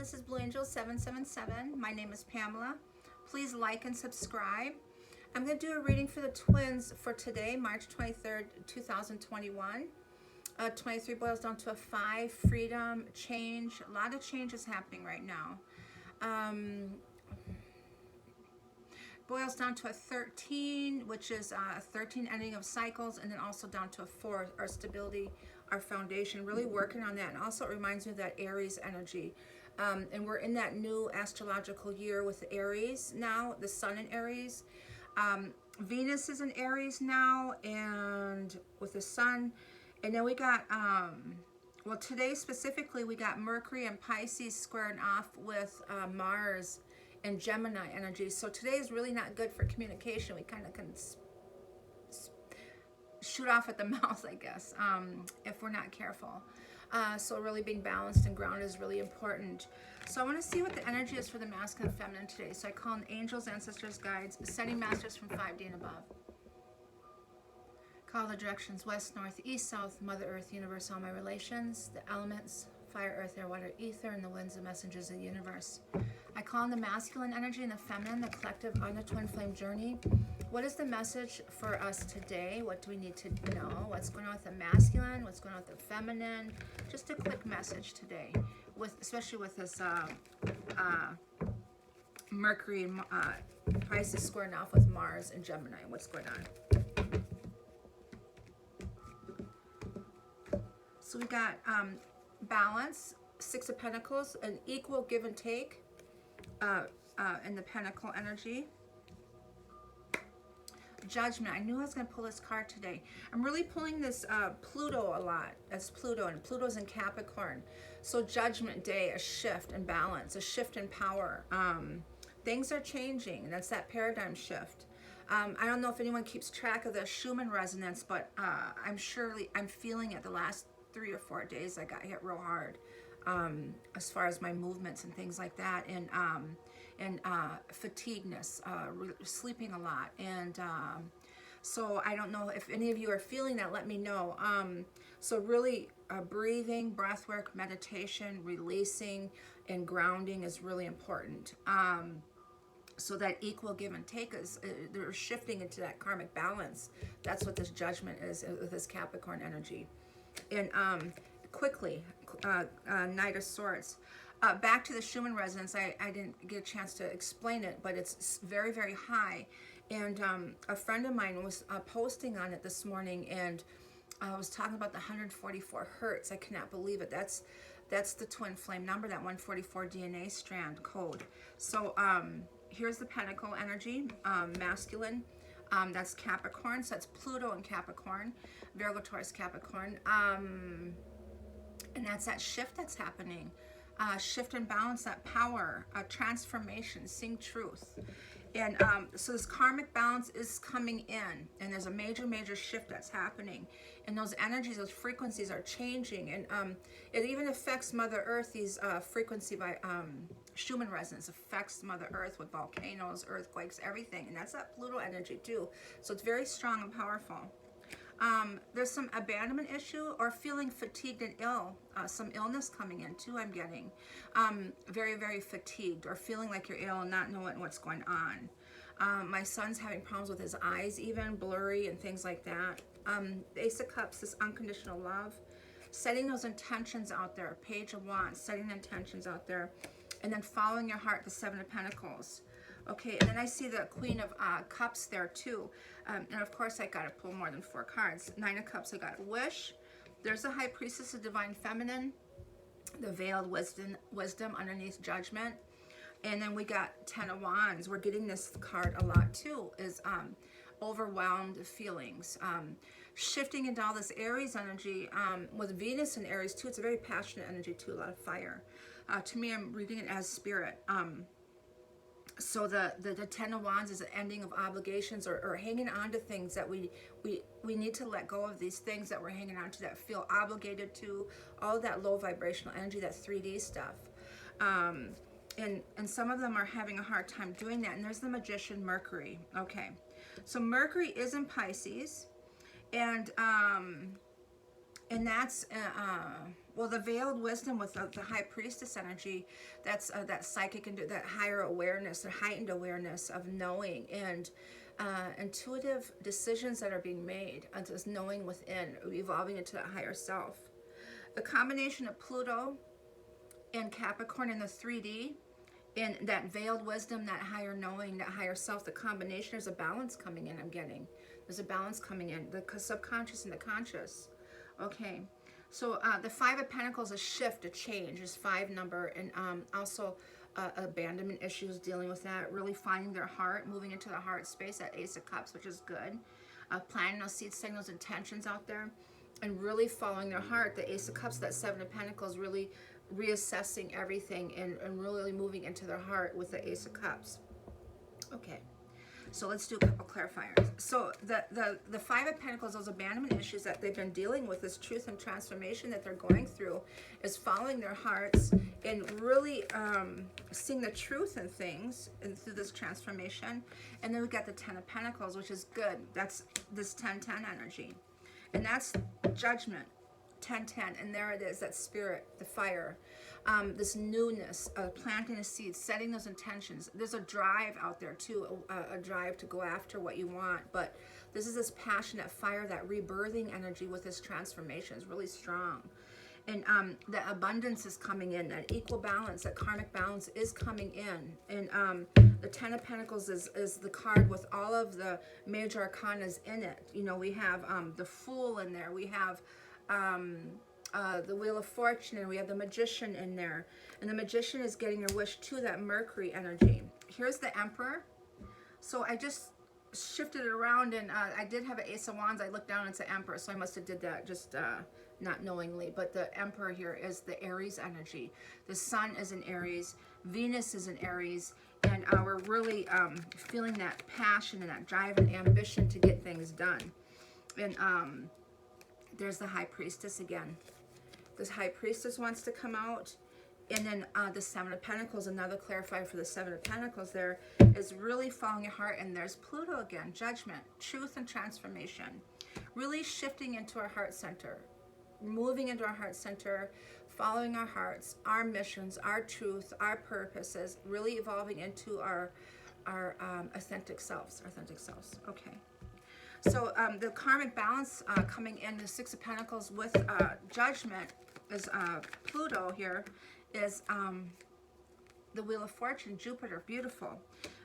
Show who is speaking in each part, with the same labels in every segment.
Speaker 1: This is Blue Angel 777. My name is Pamela. Please like and subscribe. I'm going to do a reading for the twins for today, March 23rd, 2021. 23 boils down to a 5, freedom, change. A lot of change is happening right now. Boils down to a 13, which is a 13 ending of cycles, and then also down to a 4, our stability, our foundation. Really working on that. And also it reminds me of that Aries energy. And we're in that new astrological year with Aries now, the sun in Aries. Venus is in Aries now, and with the sun. And then we got, well, today specifically, we got Mercury and Pisces squaring off with Mars and Gemini energy. So today is really not good for communication. We kind of can shoot off at the mouth, I guess, if we're not careful. So really being balanced and grounded is really important. So I want to see what the energy is for the masculine and feminine today. So I call in angels, ancestors, guides, ascending masters from 5D and above. Call the directions west, north, east, south, Mother Earth, universe, all my relations, the elements, fire, earth, air, water, ether, and the winds and messengers of the universe. I call in the masculine energy and the feminine, the collective on the twin flame journey. What is the message for us today? What do we need to know? What's going on with the masculine? What's going on with the feminine? Just a quick message today, especially with this Mercury and Pisces squaring off with Mars and Gemini. What's going on? So we got balance, 6 of Pentacles, an equal give and take in the Pentacle energy. Judgment. I knew I was going to pull this card today. I'm really pulling this Pluto a lot. That's Pluto, and Pluto's in Capricorn. So Judgment Day, a shift in balance, a shift in power. Things are changing, and that's that paradigm shift. I don't know if anyone keeps track of the Schumann resonance, but I'm feeling it the last 3 or 4 days. I got hit real hard as far as my movements and things like that, and fatigueness, sleeping a lot, and so I don't know if any of you are feeling that. Let me know. So really breathing, breath work, meditation, releasing, and grounding is really important. So that equal give and take is, they're shifting into that karmic balance. That's what this judgment is with this Capricorn energy. And quickly, Knight of Swords. Back to the Schumann resonance, I didn't get a chance to explain it, but it's very, very high. And a friend of mine was posting on it this morning, and I was talking about the 144 hertz. I cannot believe it. That's the twin flame number, that 144 DNA strand code. So here's the Pentacle energy, masculine. That's Capricorn, so that's Pluto in Capricorn, Virgo, Taurus, Capricorn. And that's that shift that's happening. Shift and balance, that power, transformation, seeing truth. And so this karmic balance is coming in, and there's a major, major shift that's happening. And those energies, those frequencies are changing. And it even affects Mother Earth. These frequency by Schumann resonance affects Mother Earth with volcanoes, earthquakes, everything. And that's that Pluto energy too. So it's very strong and powerful. There's some abandonment issue or feeling fatigued and ill. Some illness coming in too, I'm getting. Very, very fatigued, or feeling like you're ill and not knowing what's going on. My son's having problems with his eyes, even blurry and things like that. The Ace of Cups, this unconditional love. Setting those intentions out there. Page of Wands, setting the intentions out there. And then following your heart, the 7 of Pentacles. Okay, and then I see the Queen of Cups there too. And of course I got to pull more than 4 cards. 9 of Cups, I got Wish. There's the High Priestess of Divine Feminine. The Veiled Wisdom underneath Judgment. And then we got 10 of Wands. We're getting this card a lot too, is overwhelmed feelings. Shifting into all this Aries energy, with Venus in Aries too. It's a very passionate energy too, a lot of fire. To me, I'm reading it as spirit. So the 10 of Wands is an ending of obligations, or hanging on to things that we need to let go of, these things that we're hanging on to that feel obligated to, all that low vibrational energy, that 3D stuff. And some of them are having a hard time doing that. And there's the Magician, Mercury. Okay, so Mercury is in Pisces, and that's Well, the veiled wisdom with the high priestess energy, that's that psychic and that higher awareness, the heightened awareness of knowing and intuitive decisions that are being made, and just knowing within, evolving into that higher self. The combination of Pluto and Capricorn in the 3D, and that veiled wisdom, that higher knowing, that higher self, the combination, there's a balance coming in, I'm getting. There's a balance coming in, the subconscious and the conscious. Okay, so the Five of Pentacles, a shift, a change, is 5 number, and also abandonment issues, dealing with that, really finding their heart, moving into the heart space, that Ace of Cups, which is good. Planting those seeds, setting those intentions out there, and really following their heart. The Ace of Cups, that 7 of Pentacles, really reassessing everything and really moving into their heart with the Ace of Cups. Okay, so let's do a couple clarifiers. So the Five of Pentacles, those abandonment issues that they've been dealing with, this truth and transformation that they're going through, is following their hearts and really seeing the truth in things and through this transformation. And then we got the 10 of Pentacles, which is good. That's this 10-10 energy. And that's judgment, 10-10, and there it is, that spirit, the fire, this newness, planting a seed, setting those intentions. There's a drive out there too, a drive to go after what you want, but this is this passionate fire, that rebirthing energy with this transformation is really strong. And the abundance is coming in, that equal balance, that karmic balance is coming in. And the 10 of Pentacles is the card with all of the major arcanas in it. You know, we have the Fool in there. We have the Wheel of Fortune, and we have the Magician in there. And the Magician is getting your wish to that Mercury energy. Here's the Emperor. So I just shifted it around, and I did have an Ace of Wands. I looked down, it's an Emperor, so I must have did that just not knowingly. But the Emperor here is the Aries energy. The Sun is in Aries, Venus is in Aries, and we're really feeling that passion and that drive and ambition to get things done. And there's the High Priestess again. This High Priestess wants to come out. And then the 7 of Pentacles, another clarifier for the 7 of Pentacles there, is really following your heart. And there's Pluto again, judgment, truth and transformation. Really shifting into our heart center, moving into our heart center, following our hearts, our missions, our truth, our purposes, really evolving into our authentic selves, Okay. So the karmic balance coming in, the 6 of Pentacles with judgment, is Pluto here, is the Wheel of Fortune, Jupiter, beautiful.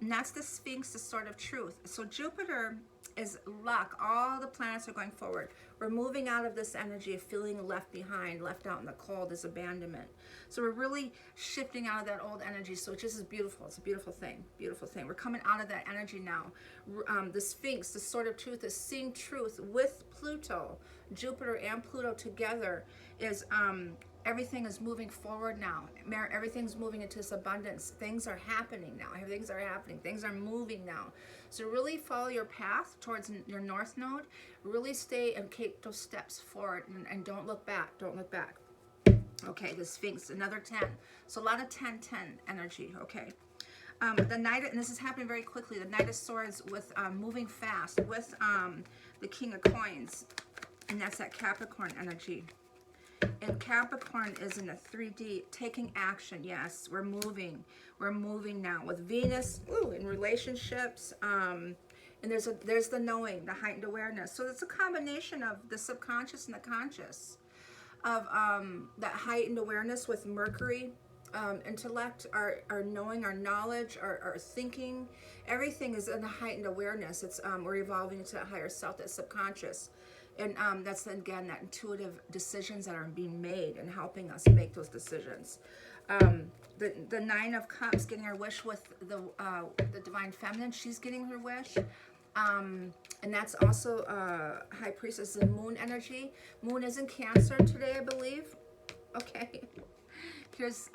Speaker 1: And that's the Sphinx, the Sword of Truth. So Jupiter is luck. All the planets are going forward. We're moving out of this energy of feeling left behind, left out in the cold, this abandonment. So we're really shifting out of that old energy. So it just is beautiful. It's a beautiful thing. Beautiful thing. We're coming out of that energy now. The Sphinx, the Sword of Truth, is seeing truth with Pluto. Jupiter and Pluto together is everything is moving forward now. Everything's moving into this abundance. Things are happening now. Things are happening. Things are moving now. So really follow your path towards your North Node. Really stay and take those steps forward, and don't look back. Don't look back. Okay, the Sphinx, another 10. So a lot of 10-10 energy. Okay. The Knight, and this is happening very quickly, the Knight of Swords with moving fast with the King of Coins, and that's that Capricorn energy. And Capricorn is in a 3D, taking action. Yes, we're moving now with Venus, in relationships, and there's the knowing, the heightened awareness. So it's a combination of the subconscious and the conscious, of that heightened awareness with Mercury, intellect, our knowing, our knowledge, our thinking, everything is in a heightened awareness. It's we're evolving into that higher self, that subconscious. And that's, again, that intuitive decisions that are being made and helping us make those decisions. The 9 of Cups, getting her wish with the Divine Feminine. She's getting her wish. And that's also High Priestess, the Moon energy. Moon is in Cancer today, I believe. Okay. Here's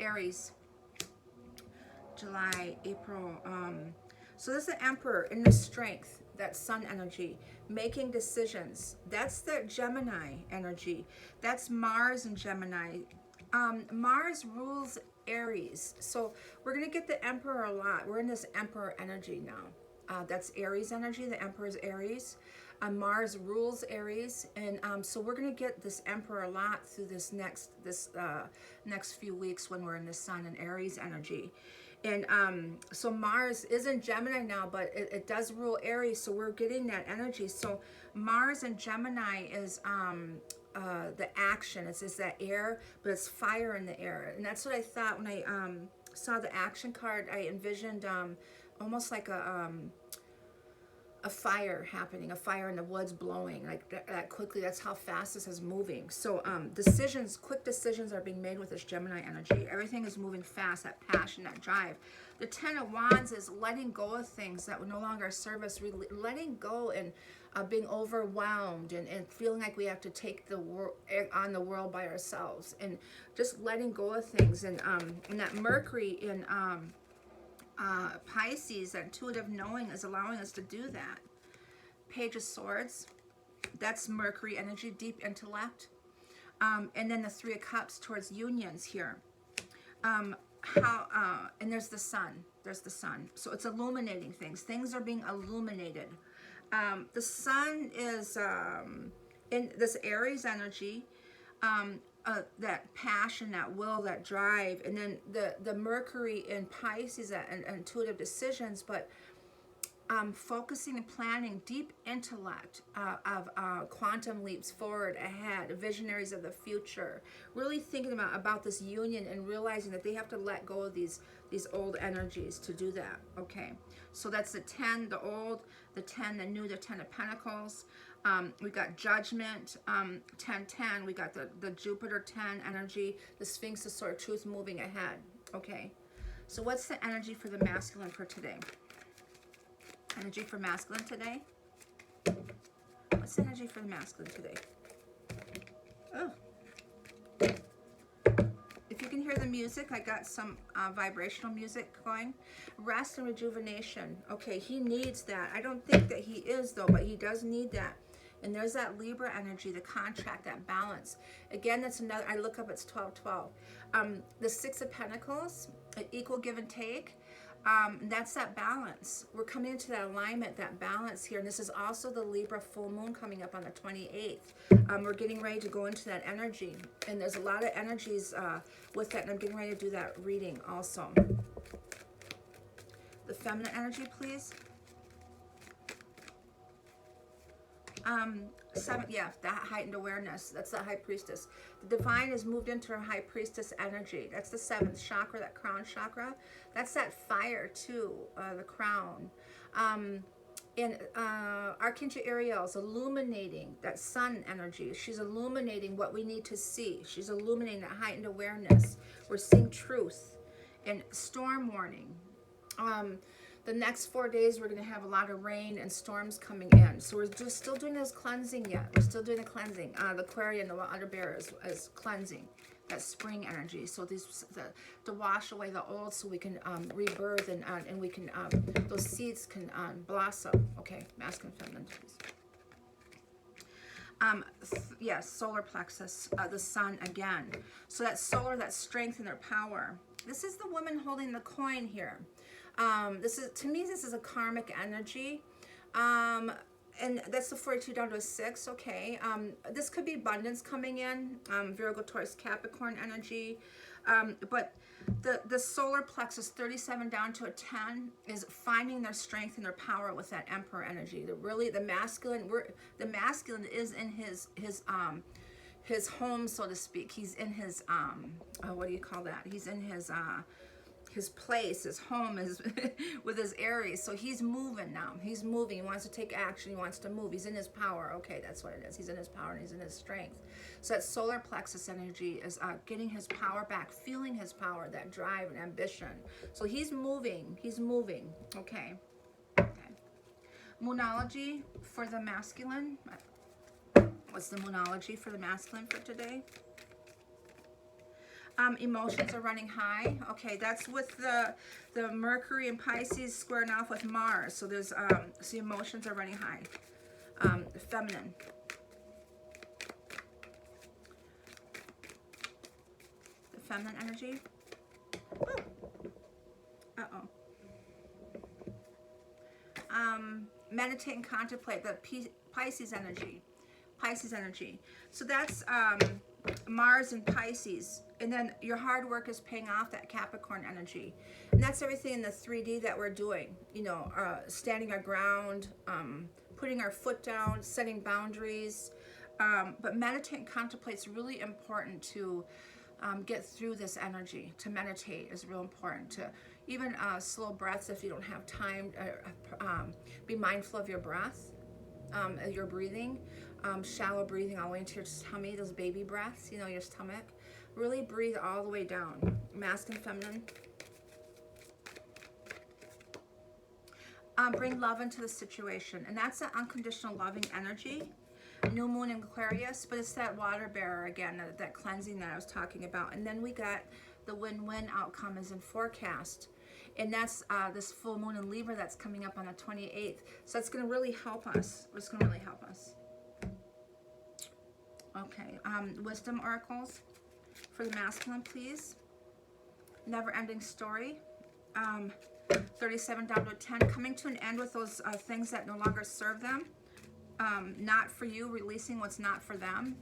Speaker 1: Aries. July, April. So this is the Emperor in the strength, that Sun energy, making decisions. That's the Gemini energy. That's Mars and Gemini. Mars rules Aries. So we're going to get the Emperor a lot. We're in this Emperor energy now. That's Aries energy. The Emperor is Aries. Mars rules Aries, and so we're going to get this Emperor a lot through this next few weeks when we're in the Sun and Aries energy. And so Mars is in Gemini now, but it does rule Aries, so we're getting that energy. So Mars in Gemini is the action. It's that air, but it's fire in the air. And that's what I thought when I saw the action card. I envisioned almost like a fire happening, a fire in the woods blowing like that quickly. That's how fast this is moving. So quick decisions are being made with this Gemini energy. Everything is moving fast, that passion, that drive. The Ten of Wands is letting go of things that would no longer serve us, really letting go and being overwhelmed and feeling like we have to take the world by ourselves, and just letting go of things. And that Mercury in Pisces, that intuitive knowing, is allowing us to do that. Page of Swords, that's Mercury energy, deep intellect. And then the Three of Cups towards unions here. And there's the sun. There's the sun. So it's illuminating things. Things are being illuminated. The sun is in this Aries energy. That passion, that will, that drive, and then the Mercury in Pisces, that intuitive decisions, but focusing and planning, deep intellect of quantum leaps forward, ahead, visionaries of the future, really thinking about this union and realizing that they have to let go of these old energies to do that. Okay, so that's the 10, the old, the 10, the new, the 10 of Pentacles. We got Judgment, 10-10. We got the Jupiter 10 energy, the Sphinx, the Sword of Truth, moving ahead. Okay, so what's the energy for the masculine for today? Energy for masculine today? What's the energy for the masculine today? Oh. If you can hear the music, I got some vibrational music going. Rest and rejuvenation. Okay, he needs that. I don't think that he is, though, but he does need that. And there's that Libra energy, the contract, that balance. Again, that's another, I look up, it's 12-12. The Six of Pentacles, equal give and take. That's that balance. We're coming into that alignment, that balance here. And this is also the Libra full moon coming up on the 28th. We're getting ready to go into that energy. And there's a lot of energies with that. And I'm getting ready to do that reading also. The feminine energy, please. That heightened awareness. That's the High Priestess. The divine has moved into her High Priestess energy. That's the 7th chakra, that crown chakra. That's that fire too, the crown. And Archangel Ariel is illuminating that sun energy. She's illuminating what we need to see. She's illuminating that heightened awareness. We're seeing truth. And storm warning. The next 4 days, we're going to have a lot of rain and storms coming in. So we're just still doing this cleansing yet. We're still doing the cleansing. The Aquarian, the water bear is cleansing. That spring energy. So to wash away the old so we can rebirth and we can, those seeds can blossom. Okay, masculine, feminine, please. Yes, solar plexus, the sun again. So that solar, that strength and their power. This is the woman holding the coin here. This is, to me, this is a karmic energy. And that's the 42 down to a 6. Okay. This could be abundance coming in. Virgo, Taurus, Capricorn energy. But the solar plexus 37 down to a 10 is finding their strength and their power with that Emperor energy. The masculine is in his home, so to speak. He's in his what do you call that? He's in his place, his home is with his Aries. So he's moving now. He's moving. He wants to take action. He wants to move. He's in his power. Okay, that's what it is. He's in his power and he's in his strength. So that solar plexus energy is getting his power back, feeling his power, that drive and ambition. So he's moving. He's moving. Okay. Okay. Moonology for the masculine. What's the moonology for the masculine for today? Emotions are running high. Okay, that's with the Mercury and Pisces squaring off with Mars. So there's so emotions are running high. Feminine. The feminine energy. meditate and contemplate the Pisces energy. Pisces energy. So that's Mars and Pisces. And then your hard work is paying off, that Capricorn energy. And that's everything in the 3D that we're doing. You know, standing our ground, putting our foot down, setting boundaries. But meditate and contemplate is really important to get through this energy. To meditate is real important. To even slow breaths if you don't have time. Be mindful of your breath, your breathing. Shallow breathing all the way into your tummy, those baby breaths, you know, your stomach. Really breathe all the way down. Masculine, feminine. Bring love into the situation. And that's that unconditional loving energy. New moon in Aquarius, but it's that water bearer again, that cleansing that I was talking about. And then we got the win-win outcome is in forecast. And that's this full moon in Libra that's coming up on the 28th. So it's going to really help us. It's going to really help us. Okay, wisdom oracles for the masculine, please. Never-ending story. 37 down to a 10. Coming to an end with those things that no longer serve them. Not for you, releasing what's not for them.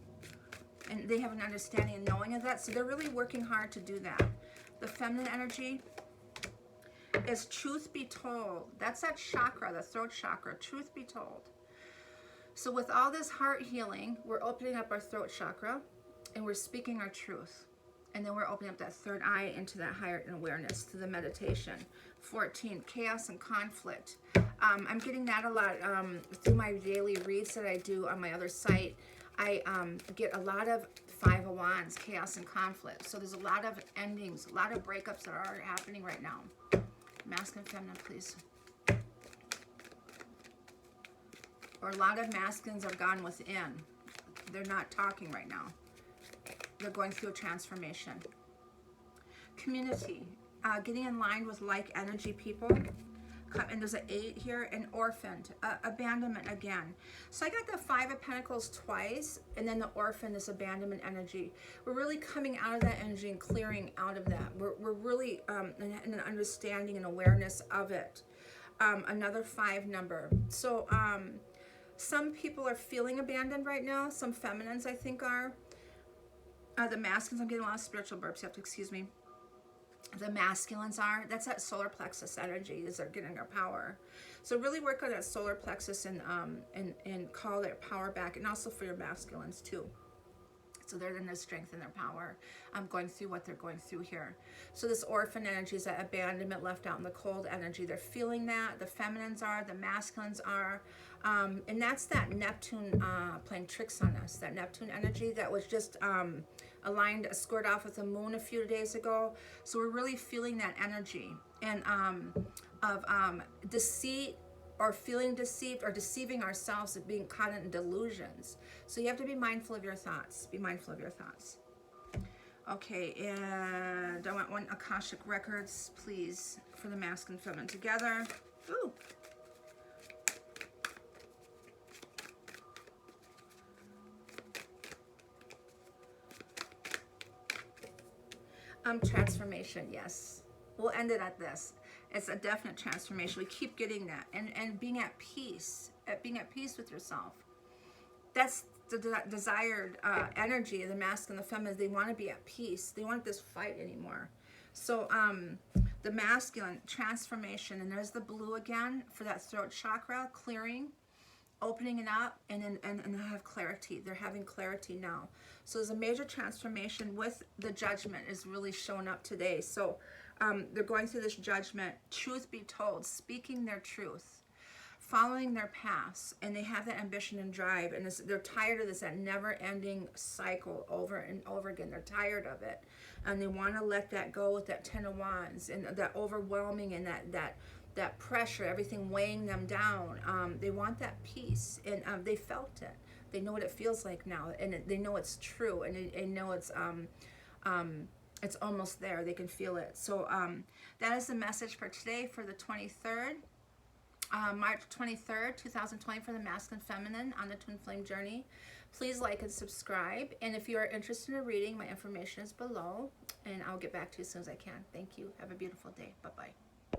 Speaker 1: And they have an understanding and knowing of that. So they're really working hard to do that. The feminine energy is truth be told. That's that chakra, the throat chakra. Truth be told. So with all this heart healing, we're opening up our throat chakra and we're speaking our truth. And then we're opening up that third eye into that higher awareness through the meditation. 14, chaos and conflict. I'm getting that a lot through my daily reads that I do on my other site. I get a lot of 5 of Wands, chaos and conflict. So there's a lot of endings, a lot of breakups that are happening right now. Masculine, feminine, please. Or a lot of masculines have gone within. They're not talking right now. They're going through a transformation. Community, getting in line with like energy people. And there's an 8 here, and orphaned, abandonment again. So I got the 5 of Pentacles twice, and then the orphan, this abandonment energy. We're really coming out of that energy and clearing out of that. We're really in an understanding and awareness of it. Another 5 number. So some people are feeling abandoned right now. Some feminines, I think, are. The masculines, I'm getting a lot of spiritual burps. You have to excuse me. The masculines are. That's that solar plexus energy. Is they're getting their power. So really work on that solar plexus and call their power back. And also for your masculines too. So they're in their strength and their power. Going through what they're going through here. So this orphan energy is that abandonment, left out in the cold energy. They're feeling that. The feminines are. The masculines are. And that's that Neptune playing tricks on us. That Neptune energy that was just aligned, squared off with the moon a few days ago. So we're really feeling that energy. And of deceit, or feeling deceived, or deceiving ourselves, of being caught in delusions. So you have to be mindful of your thoughts. Be mindful of your thoughts. Okay, and I want 1 Akashic Records, please, for the masculine and feminine together. Ooh. Transformation, yes. We'll end it at this. It's a definite transformation. We keep getting that. And being at peace. Being at peace with yourself. That's the desired energy of the masculine and the feminine. They want to be at peace. They want this fight anymore. So the masculine, transformation. And there's the blue again for that throat chakra, clearing, opening it up, and have clarity. They're having clarity now. So there's a major transformation with the judgment is really showing up today. So they're going through this judgment, truth be told, speaking their truth, following their paths, and they have that ambition and drive, and they're tired of this, that never-ending cycle over and over again. They're tired of it, and they want to let that go with that 10 of Wands, and that overwhelming, and that pressure, everything weighing them down. They want that peace, and they felt it. They know what it feels like now, and they know it's true, and they know it's almost there. They can feel it. So that is the message for today, for the 23rd, March 23rd, 2020, for the masculine feminine on the Twin Flame journey. Please like and subscribe. And if you are interested in a reading, my information is below, and I'll get back to you as soon as I can. Thank you. Have a beautiful day. Bye-bye.